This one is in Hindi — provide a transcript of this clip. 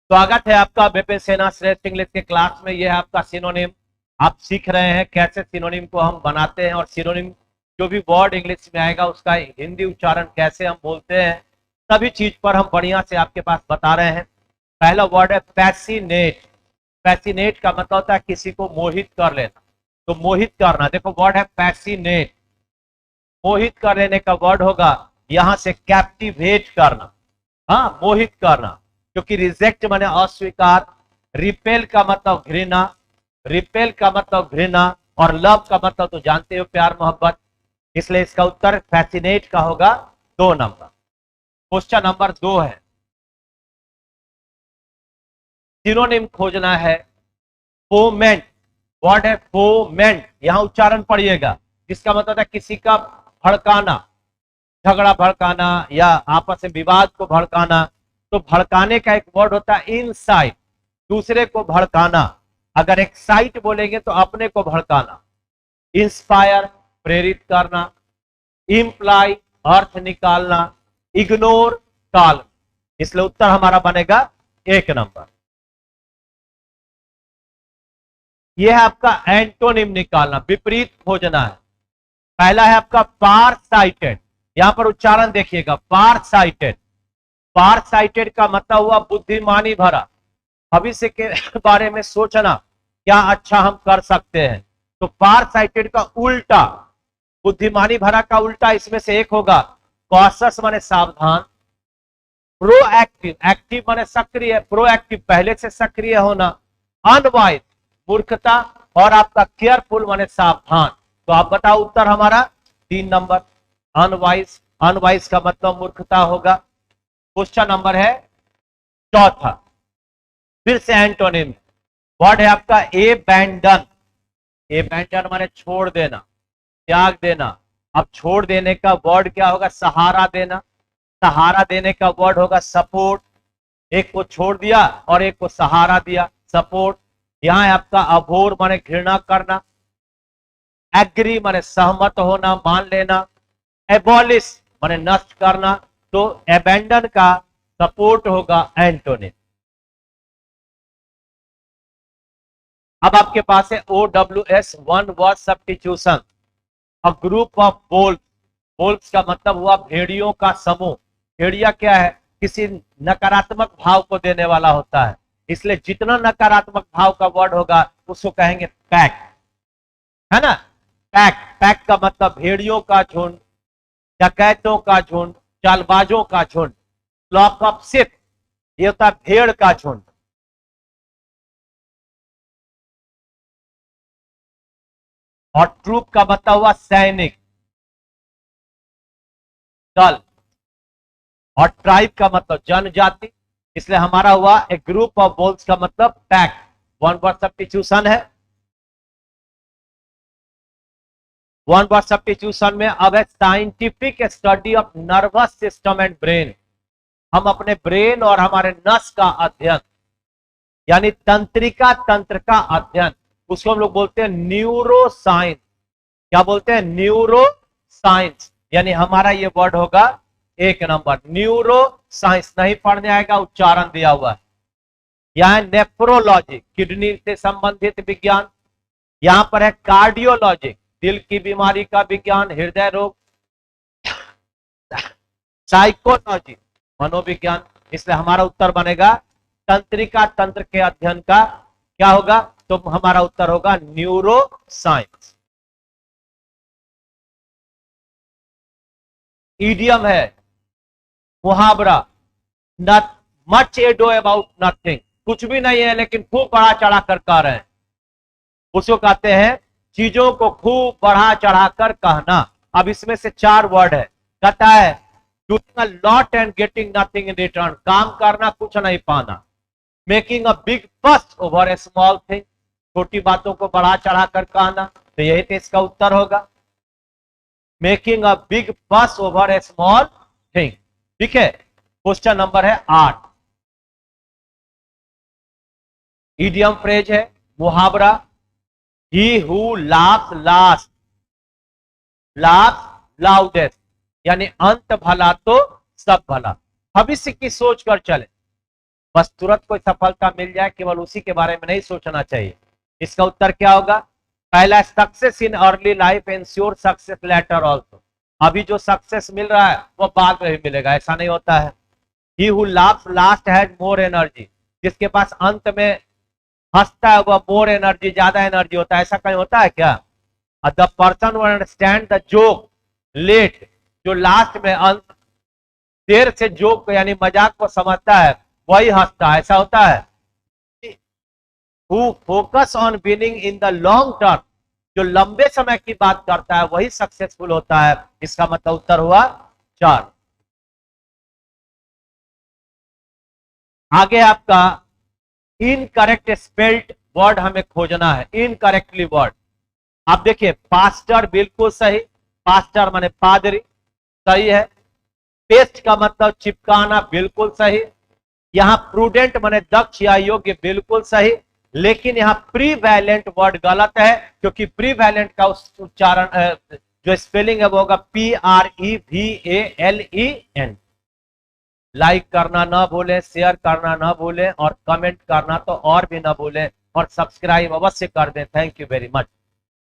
स्वागत है आपका विपिन सेना श्रेष्ठ इंग्लिश के क्लास में। यह है आपका सिनोनिम। आप सीख रहे हैं कैसे सिनोनिम को हम बनाते हैं और सिनोनिम जो भी वर्ड इंग्लिश में आएगा उसका हिंदी उच्चारण कैसे हम बोलते हैं, सभी चीज पर हम बढ़िया से आपके पास बता रहे हैं। पहला वर्ड है फैसिनेट। फैसिनेट का मतलब होता है किसी को मोहित कर लेना। तो मोहित करना, देखो वर्ड है फैसिनेट। मोहित कर लेने का वर्ड होगा यहां से कैप्टिवेट करना। हाँ, मोहित करना, क्योंकि रिजेक्ट माने अस्वीकार, रिपेल का मतलब घृणा, रिपेल का मतलब घृणा और लव का मतलब तो जानते हो प्यार मोहब्बत। इसलिए इसका उत्तर फैसिनेट का होगा 2 नंबर। क्वेश्चन नंबर 2 है, सिनोनिम खोजना है फोमेंट। वर्ड है फोमेंट, यहां उच्चारण पढ़िएगा, जिसका मतलब है किसी का भड़काना, झगड़ा भड़काना या आपस में विवाद को भड़काना। तो भड़काने का एक वर्ड होता है इनसाइट, दूसरे को भड़काना। अगर एक्साइट बोलेंगे तो अपने को भड़काना। इंस्पायर प्रेरित करना, इंप्लाई अर्थ निकालना, इग्नोर टाल। इसलिए उत्तर हमारा बनेगा 1 नंबर। यह है आपका एंटोनिम निकालना, विपरीत खोजना है। पहला है आपका फार साइटेड। यहां पर उच्चारण देखिएगा, फार साइटेड। फार साइटेड का मतलब हुआ बुद्धिमानी भरा, भविष्य के बारे में सोचना, क्या अच्छा हम कर सकते हैं। तो फार साइटेड का उल्टा, बुद्धिमानी भरा का उल्टा इसमें से एक होगा कॉशस माने सावधान, प्रोएक्टिव, एक्टिव माने सक्रिय, प्रोएक्टिव पहले से सक्रिय होना, अनवाइज मूर्खता और आपका केयरफुल माने सावधान। तो आप बताओ उत्तर हमारा 3 नंबर अनवाइज। अनवाइज का मतलब मूर्खता होगा। क्वेश्चन नंबर है 4, फिर से एंटोनिम। वर्ड है आपका एबैंडन। एबैंडन माने छोड़ देना, त्याग देना। अब छोड़ देने का वर्ड क्या होगा? सहारा देना। सहारा देने का वर्ड होगा सपोर्ट। एक को छोड़ दिया और एक को सहारा दिया, सपोर्ट। यहां है आपका अभोर माने घृणा करना, एग्री माने सहमत होना, मान लेना, एबॉलिश माने नष्ट करना। तो एबेंडन का सपोर्ट होगा एंटोनिम। अब आपके पास है OWS, one word substitution. A group of wolf. Wolf का मतलब हुआ भेड़ियों का समूह। भेड़िया क्या है? किसी नकारात्मक भाव को देने वाला होता है। इसलिए जितना नकारात्मक भाव का वर्ड होगा उसको कहेंगे पैक, है ना। पैक, पैक का मतलब भेड़ियों का झुंड, डकैतों का झुंड, चालबाजों का झुंड। फ्लॉक ऑफ शिप, ये होता है भेड़ का झुंड। और ट्रूप का मतलब हुआ सैनिक, दल। और ट्राइब का मतलब जनजाति। इसलिए हमारा हुआ एक ग्रुप ऑफ वोल्स का मतलब पैक। वन वर्ड सब्स्टिट्यूशन है। वन वर्ड सब्स्टिट्यूशन में अब है scientific study of nervous system and brain. हम अपने ब्रेन और हमारे नस का अध्ययन, यानी तंत्रिका तंत्र का अध्ययन, उसको हम लोग बोलते हैं न्यूरो साइंस। क्या बोलते हैं? Neuro science. यानी हमारा ये वर्ड होगा 1 नंबर, न्यूरो साइंस। नहीं पढ़ने आएगा, उच्चारण दिया हुआ है। यहां नेफ्रोलॉजी, किडनी से संबंधित विज्ञान। यहां पर है कार्डियोलॉजी, दिल की बीमारी का विज्ञान, हृदय रोग। साइकोलॉजी, मनोविज्ञान। इसलिए हमारा उत्तर बनेगा तंत्रिका तंत्र के अध्ययन का क्या होगा? तो हमारा उत्तर होगा न्यूरो साइंस। इडियम है मुहावरा, not much ado about nothing. कुछ भी नहीं है लेकिन खूब बढ़ा चढ़ा कर कह रहे हैं, उसको कहते हैं चीजों को खूब बढ़ा चढ़ाकर कहना। अब इसमें से 4 वर्ड है। कहता है doing a lot and getting nothing in return, काम करना कुछ नहीं पाना। मेकिंग अ बिग फस ओवर ए स्मॉल थिंग, छोटी बातों को बढ़ा चढ़ाकर कहना। तो यही तो इसका उत्तर होगा, मेकिंग अ बिग फस ओवर ए स्मॉल थिंग। ठीक है। क्वेश्चन नंबर है 8। इडियम फ्रेज है मुहावरा, he who laughs last laughs loudest, यानी अंत भला तो सब भला। भविष्य की सोच कर चले, बस तुरंत कोई सफलता मिल जाए, केवल उसी के बारे में नहीं सोचना चाहिए। इसका उत्तर क्या होगा? पहला, success in early life ensure success later also. अभी जो सक्सेस मिल रहा है वो बाद में भी मिलेगा, ऐसा नहीं होता है। He who laughs last has more energy. जिसके पास अंत में हंसता है वह मोर एनर्जी, ज्यादा एनर्जी होता है। ऐसा कहीं होता है क्या? The person who understand the joke late, जो लास्ट में अंत देर से जोक यानी मजाक को समझता है वही हंसता है, ऐसा होता है। Who focus on winning in the long term, जो लंबे समय की बात करता है वही सक्सेसफुल होता है। इसका मतलब उत्तर हुआ 4। आगे आपका इनकरेक्ट स्पेल्ड वर्ड हमें खोजना है, इनकरेक्टली वर्ड। आप देखिए, पास्टर बिल्कुल सही, पास्टर माने पादरी, सही है। पेस्ट का मतलब चिपकाना, बिल्कुल सही। यहां प्रूडेंट माने दक्ष या योग्य, बिल्कुल सही। लेकिन यहां प्रीवैलेंट वर्ड गलत है, क्योंकि प्रीवैलेंट का उच्चारण जो स्पेलिंग है वो होगा PREVALEN। लाइक करना ना भूलें, शेयर करना ना भूलें और कमेंट करना तो और भी ना भूलें, और सब्सक्राइब अवश्य कर दें। Thank you very much.